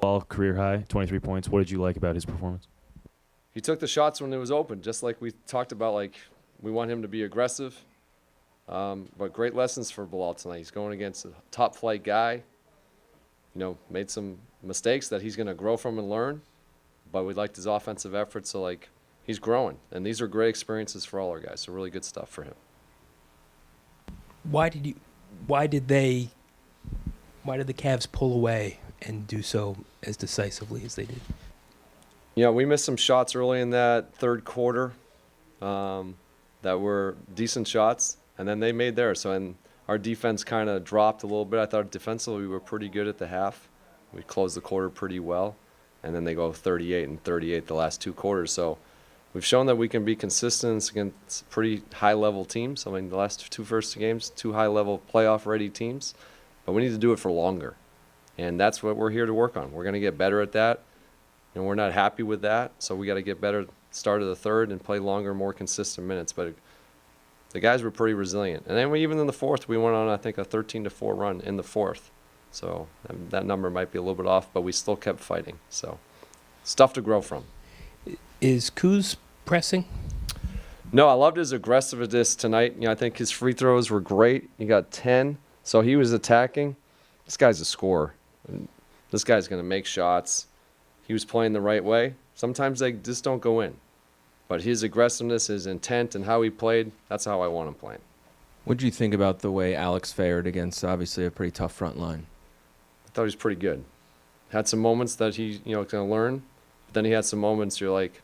All career high, 23 points. What did you like about his performance? He took the shots when it was open, just like we talked about. Like, we want him to be aggressive. But great lessons for Bilal tonight. He's going against a top flight guy. Made some mistakes that he's going to grow from and learn. But we liked his offensive effort, so like he's growing. And these are great experiences for all our guys. So really good stuff for him. Why did the Cavs pull away and do so as decisively as they did? We missed some shots early in that third quarter that were decent shots, and then they made theirs. And our defense kind of dropped a little bit. I thought defensively we were pretty good at the half. We closed the quarter pretty well, and then they go 38 and 38 the last two quarters. So we've shown that we can be consistent against pretty high-level teams. I mean, the last two first games, two high-level playoff-ready teams, but we need to do it for longer. And that's what we're here to work on. We're going to get better at that, and we're not happy with that, so we got to get better start of the third and play longer, more consistent minutes. But the guys were pretty resilient. And then even in the fourth, we went on, I think, a 13-4 run in the fourth. So that number might be a little bit off, but we still kept fighting. So stuff to grow from. Is Kuz pressing? No, I loved his aggressiveness tonight. I think his free throws were great. He got 10, so he was attacking. This guy's a scorer. This guy's going to make shots. He was playing the right way. Sometimes they just don't go in. But his aggressiveness, his intent, and how he played, that's how I want him playing. What did you think about the way Alex fared against obviously a pretty tough front line? I thought he was pretty good. Had some moments that he, going to learn. But then he had some moments you're like,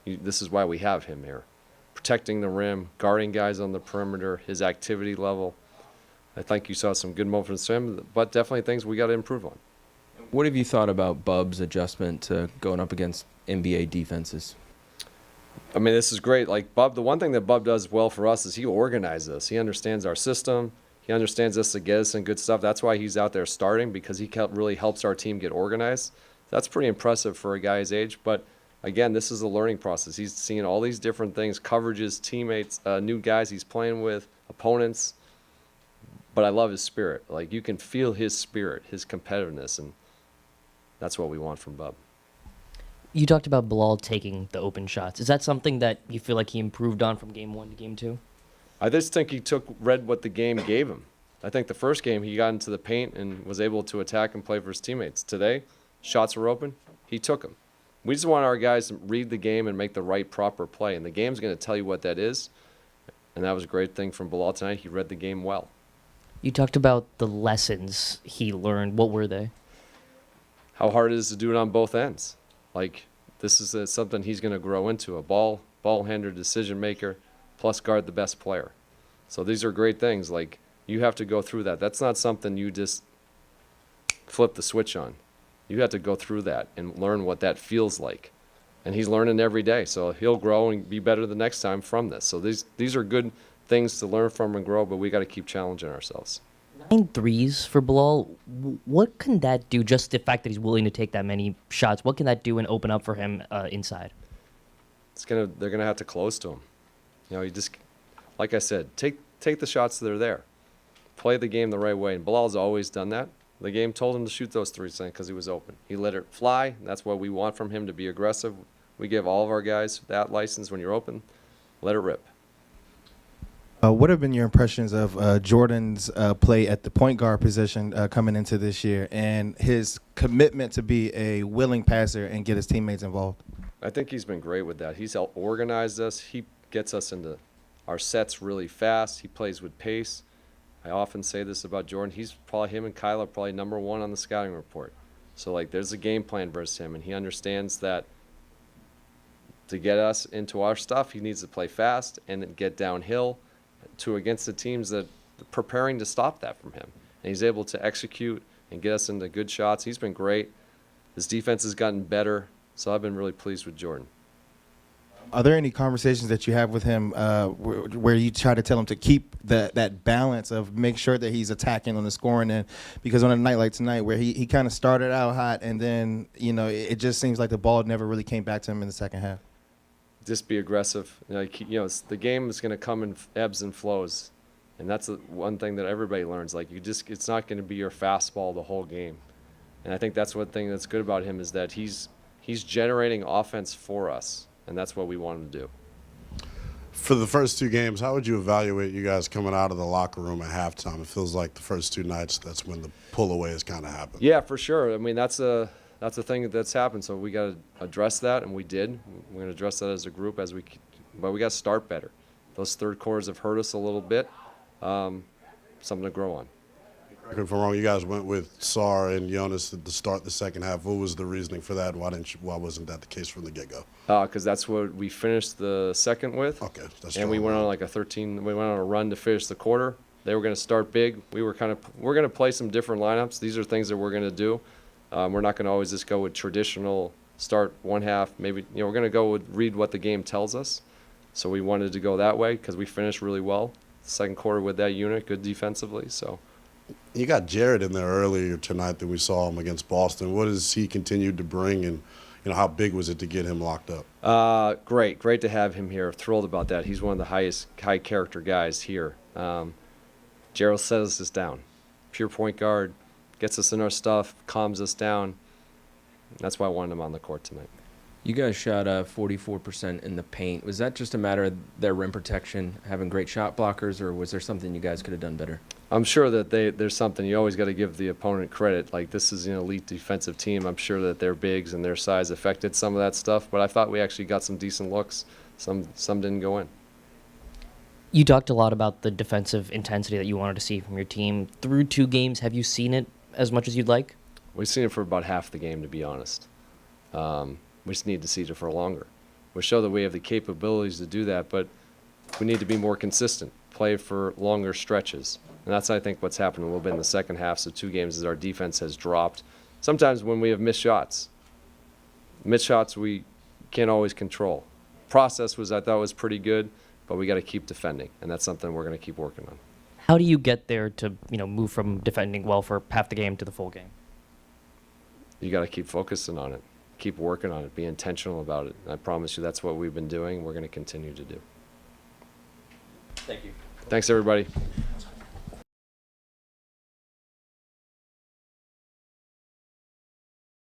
this is why we have him here. Protecting the rim, guarding guys on the perimeter, his activity level. I think you saw some good moments from him, but definitely things we got to improve on. What have you thought about Bub's adjustment to going up against NBA defenses? I mean, this is great. Like Bub, the one thing that Bub does well for us is he organizes us. He understands our system. He understands us to get us in good stuff. That's why he's out there starting, because he really helps our team get organized. That's pretty impressive for a guy his age. But again, this is a learning process. He's seeing all these different things, coverages, teammates, new guys he's playing with, opponents. But I love his spirit. Like, you can feel his spirit, his competitiveness, and that's what we want from Bub. You talked about Bilal taking the open shots. Is that something that you feel like he improved on from game 1 to game 2? I just think he read what the game gave him. I think the first game he got into the paint and was able to attack and play for his teammates. Today, shots were open, he took them. We just want our guys to read the game and make the right, proper play, and the game's going to tell you what that is. And that was a great thing from Bilal tonight. He read the game well. You talked about the lessons he learned. What were they? How hard it is to do it on both ends. Like, this is something he's going to grow into, a ball handler, decision maker, plus guard the best player. So these are great things. Like, you have to go through that. That's not something you just flip the switch on. You have to go through that and learn what that feels like. And he's learning every day, so he'll grow and be better the next time from this. So these are good things to learn from and grow, but we got to keep challenging ourselves. 9 threes for Bilal. What can that do? Just the fact that he's willing to take that many shots, what can that do and open up for him inside? They're gonna have to close to him. You just, like I said, take the shots that are there. Play the game the right way, and Bilal's always done that. The game told him to shoot those threes because he was open. He let it fly. That's what we want from him, to be aggressive. We give all of our guys that license. When you're open, let it rip. What have been your impressions of Jordan's play at the point guard position coming into this year, and his commitment to be a willing passer and get his teammates involved? I think he's been great with that. He's helped organize us. He gets us into our sets really fast. He plays with pace. I often say this about Jordan. Him and Kyle are probably number 1 on the scouting report. So, like, there's a game plan versus him, and he understands that to get us into our stuff, he needs to play fast and then get downhill against the teams that are preparing to stop that from him. And he's able to execute and get us into good shots. He's been great. His defense has gotten better, so I've been really pleased with Jordan. Are there any conversations that you have with him where you try to tell him to keep that balance of make sure that he's attacking on the scoring end? Because on a night like tonight where he kind of started out hot and then, it just seems like the ball never really came back to him in the second half. Just be aggressive. The game is going to come in ebbs and flows, and that's the one thing that everybody learns. Like, it's not going to be your fastball the whole game. And I think that's one thing that's good about him is that he's generating offense for us, and that's what we want him to do. For the first 2 games, how would you evaluate you guys coming out of the locker room at halftime? It feels like the first 2 nights, that's when the pull away has kind of happened. Yeah, for sure. I mean, that's a thing that's happened. So we got to address that, and we did. We're going to address that as a group but we got to start better. Those third quarters have hurt us a little bit. Something to grow on. Correct me if I'm wrong, you guys went with Sarr and Jonas to start the second half. What was the reasoning for that? Why wasn't that the case from the get-go? Because that's what we finished the second with. Okay, that's and we went on like we went on a run to finish the quarter. They were going to start big. We're going to play some different lineups. These are things that we're going to do. We're not going to always just go with traditional start one half. Maybe we're going to go with read what the game tells us. So we wanted to go that way because we finished really well. Second quarter with that unit, good defensively. So. You got Jared in there earlier tonight than we saw him against Boston. What has he continued to bring, and how big was it to get him locked up? Great to have him here. Thrilled about that. He's one of the high character guys here. Gerald settles us down. Pure point guard, gets us in our stuff, calms us down. That's why I wanted him on the court tonight. You guys shot 44% in the paint. Was that just a matter of their rim protection, having great shot blockers, or was there something you guys could have done better? I'm sure that there's something. You always got to give the opponent credit. Like, this is an elite defensive team. I'm sure that their bigs and their size affected some of that stuff, but I thought we actually got some decent looks. Some didn't go in. You talked a lot about the defensive intensity that you wanted to see from your team. Through 2 games, have you seen it as much as you'd like? We've seen it for about half the game, to be honest. We just need to see it for longer. We show that we have the capabilities to do that, but we need to be more consistent, play for longer stretches. And that's, I think, what's happened a little bit in the second half. So 2 games is our defense has dropped. Sometimes when we have missed shots we can't always control. Process I thought was pretty good, but we got to keep defending, and that's something we're going to keep working on. How do you get there to move from defending well for half the game to the full game? You got to keep focusing on it, keep working on it, be intentional about it. And I promise you that's what we've been doing. We're going to continue to do. Thank you. Thanks, everybody.